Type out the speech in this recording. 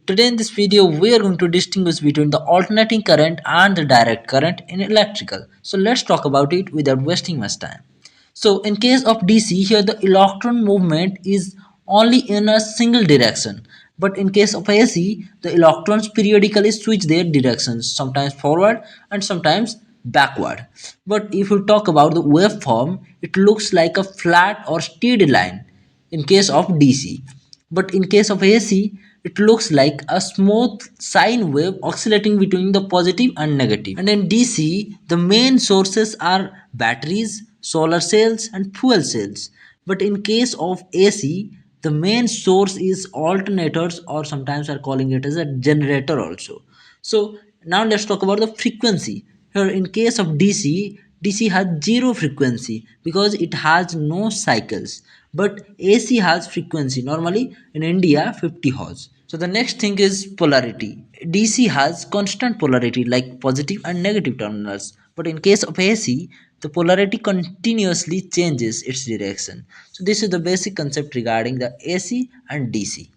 Today in this video we are going to distinguish between the alternating current and the direct current in electrical. So let's talk about it without wasting much time. So in case of DC, here the electron movement is only in a single direction. But in case of AC, the electrons periodically switch their directions, sometimes forward and sometimes backward. But if you talk about the waveform, it looks like a flat or steady line in case of DC. But in case of AC, it looks like a smooth sine wave oscillating between the positive and negative. And in DC, the main sources are batteries, solar cells, and fuel cells. But in case of AC, the main source is alternators, or sometimes are calling it as a generator also. So now let's talk about the frequency. Here in case of DC has zero frequency because it has no cycles. But AC has frequency, normally in India 50 Hz. So the next thing is polarity. DC has constant polarity like positive and negative terminals. But in case of AC, the polarity continuously changes its direction. So this is the basic concept regarding the AC and DC.